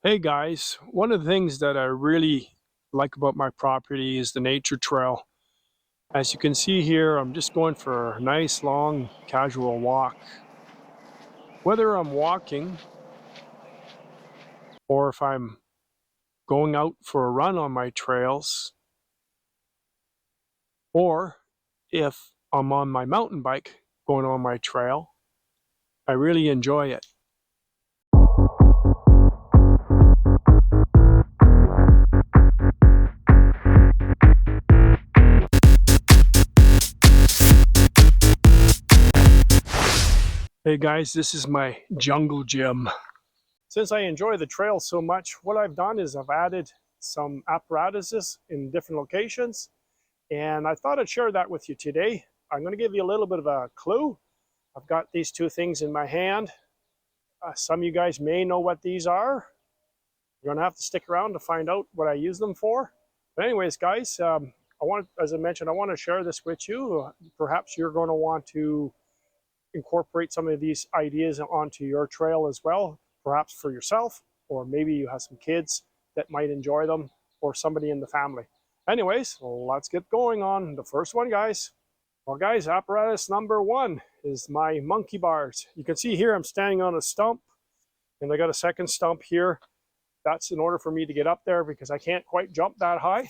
Hey guys, one of the things that I really like about my property is the nature trail. As you can see here, I'm just going for a nice long casual walk. Whether I'm walking or if I'm going out for a run on my trails, or if I'm on my mountain bike going on my trail, I really enjoy it. Hey guys, this is my jungle gym. Since I enjoy the trail so much, what I've done is I've added some apparatuses in different locations, and I thought I'd share that with you today. I'm going to give you a little bit of a clue. I've got these two things in my hand. Some of you guys may know what these are. You're going to have to stick around to find out what I use them for. But anyways, guys, as I mentioned, I want to share this with you. Perhaps you're going to want to incorporate some of these ideas onto your trail as well, perhaps for yourself, or maybe you have some kids that might enjoy them, or somebody in the family. Anyways, let's get going on the first one, guys. Well, guys, apparatus number one is my monkey bars. You can see here I'm standing on a stump, and I got a second stump here. That's in order for me to get up there because I can't quite jump that high.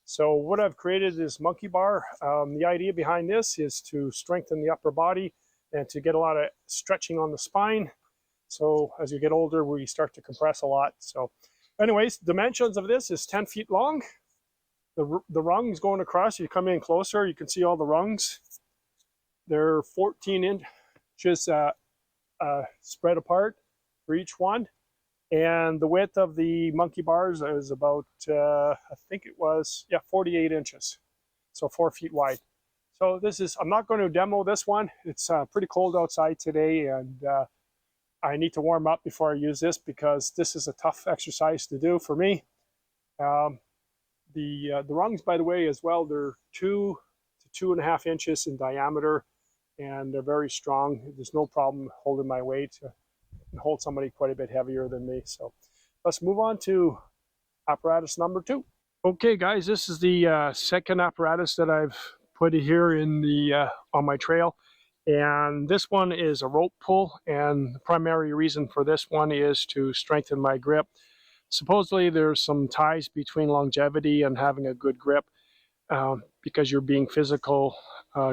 So what I've created is monkey bar. The idea behind this is to strengthen the upper body and to get a lot of stretching on the spine. So as you get older, we start to compress a lot. So anyways, dimensions of this is 10 feet long. The rungs going across, you come in closer, you can see all the rungs. They're 14 inches spread apart for each one. And the width of the monkey bars is about, I think it was, 48 inches. So 4 feet wide. So this is, I'm not going to demo this one. It's pretty cold outside today, and I need to warm up before I use this because this is a tough exercise to do for me. The rungs, by the way, as well, they're 2 to 2.5 inches in diameter, and they're very strong. There's no problem holding my weight. I can hold somebody quite a bit heavier than me. So let's move on to apparatus number two. Okay, guys, this is the second apparatus that I've put here in the on my trail, and this one is a rope pull, and the primary reason for this one is to strengthen my grip. Supposedly there's some ties between longevity and having a good grip, because you're being physical,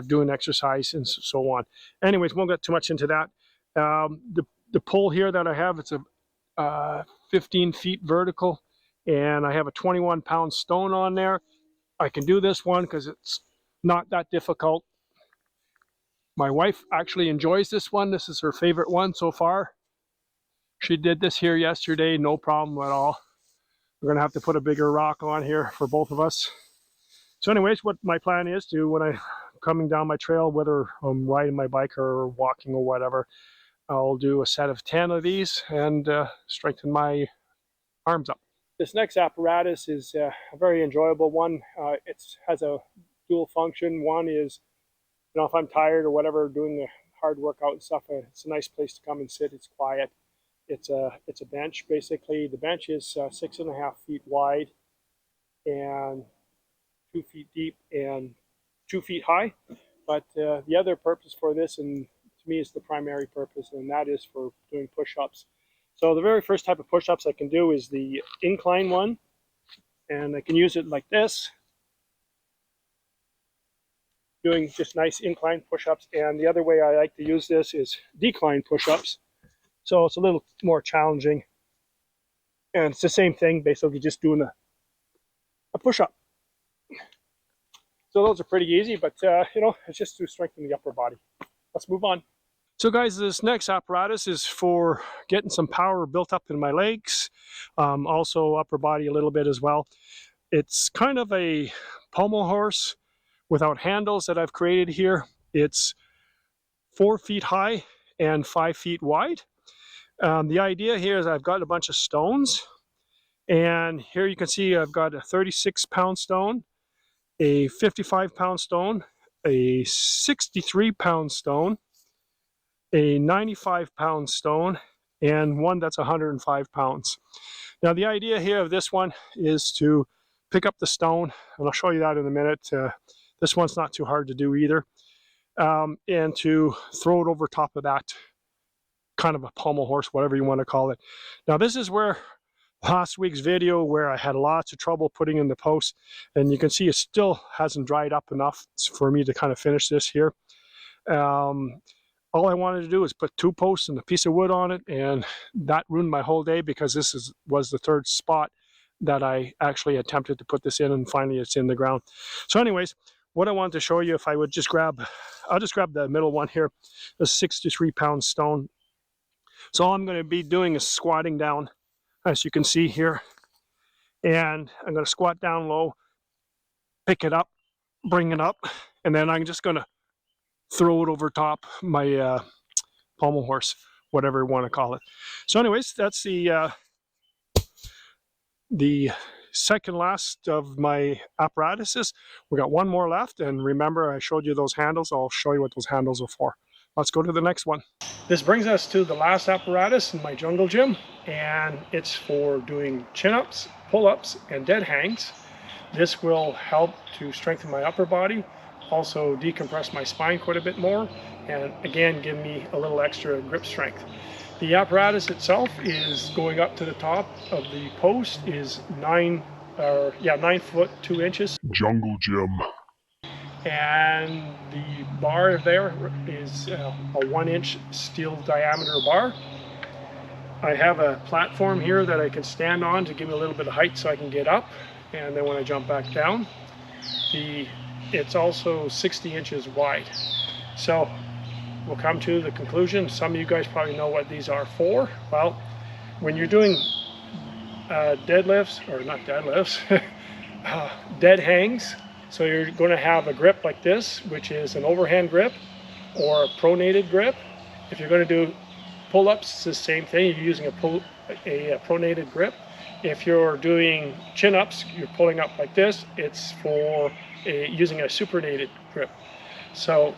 doing exercise and so on. Anyways, won't get too much into that. The pull here that I have, it's a 15 feet vertical, and I have a 21-pound stone on there. I can do this one because it's not that difficult. My wife actually enjoys this one. This is her favorite one so far. She did this here yesterday, no problem at all. We're gonna have to put a bigger rock on here for both of us. So anyways, what my plan is to, when I'm coming down my trail, whether I'm riding my bike or walking or whatever, I'll do a set of 10 of these and strengthen my arms up. This next apparatus is a very enjoyable one. It has a dual function. One is, if I'm tired or whatever, doing the hard workout and stuff, it's a nice place to come and sit. It's quiet. It's a bench, basically. The bench is 6.5 feet wide and 2 feet deep and 2 feet high. But the other purpose for this, and to me is the primary purpose, and that is for doing push-ups. So the very first type of push-ups I can do is the incline one, and I can use it like this, doing just nice incline push-ups. And the other way I like to use this is decline push-ups. So it's a little more challenging, and it's the same thing, basically just doing a push-up. So those are pretty easy, but it's just to strengthen the upper body. Let's move on. So guys, this next apparatus is for getting some power built up in my legs, also upper body a little bit as well. It's kind of a Pomo Horse without handles that I've created here. It's 4 feet high and 5 feet wide. The idea here is I've got a bunch of stones, and here you can see I've got a 36-pound stone, a 55-pound stone, a 63-pound stone, a 95-pound stone, and one that's 105 pounds. Now the idea here of this one is to pick up the stone, and I'll show you that in a minute. This one's not too hard to do either, and to throw it over top of that kind of a pommel horse, whatever you want to call it. Now this is where last week's video where I had lots of trouble putting in the posts, and you can see it still hasn't dried up enough for me to kind of finish this here. All I wanted to do was put 2 posts and a piece of wood on it, and that ruined my whole day because this was the 3rd spot that I actually attempted to put this in, and finally it's in the ground. So anyways, what I wanted to show you, if I would just I'll just grab the middle one here, a 63-pound stone. So all I'm going to be doing is squatting down, as you can see here, and I'm going to squat down low, pick it up, bring it up, and then I'm just going to throw it over top my pommel horse, whatever you want to call it. So anyways, that's the second last of my apparatuses. We got one more left, and remember I showed you those handles. I'll show you what those handles are for. Let's go to the next one. This brings us to the last apparatus in my jungle gym, and it's for doing chin-ups, pull-ups, and dead hangs. This will help to strengthen my upper body, also decompress my spine quite a bit more, and again give me a little extra grip strength. The apparatus itself is going up to the top of the post is 9 foot 2 inches. Jungle gym. And the bar there is a 1-inch steel diameter bar. I have a platform here that I can stand on to give me a little bit of height so I can get up, and then when I jump back down, it's also 60 inches wide. So we'll come to the conclusion. Some of you guys probably know what these are for. Well, when you're doing deadlifts, or not deadlifts, dead hangs, so you're going to have a grip like this, which is an overhand grip or a pronated grip. If you're going to do pull-ups, it's the same thing. You're using a pronated grip. If you're doing chin-ups, you're pulling up like this. It's for using a supinated grip. So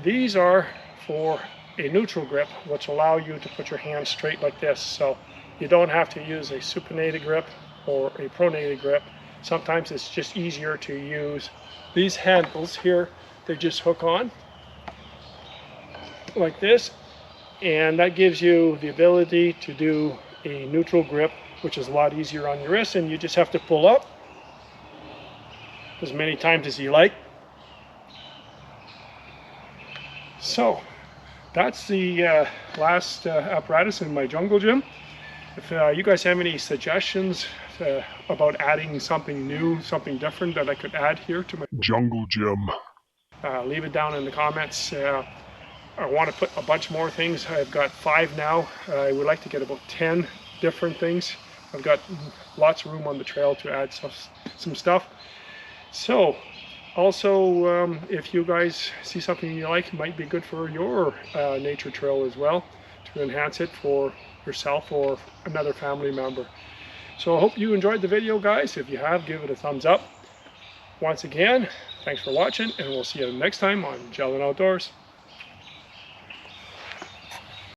these are for a neutral grip, which allow you to put your hands straight like this. So you don't have to use a supinated grip or a pronated grip. Sometimes it's just easier to use these handles here. They just hook on like this, and that gives you the ability to do a neutral grip, which is a lot easier on your wrist, and you just have to pull up as many times as you like. So that's the last apparatus in my jungle gym. If you guys have any suggestions about adding something new, something different that I could add here to my jungle gym, leave it down in the comments. I want to put a bunch more things. I've got 5 now. I would like to get about 10 different things. I've got lots of room on the trail to add some stuff. So also, if you guys see something you like, it might be good for your nature trail as well, to enhance it for yourself or another family member. So I hope you enjoyed the video, guys. If you have, give it a thumbs up. Once again, thanks for watching, and we'll see you next time on Gel and Outdoors.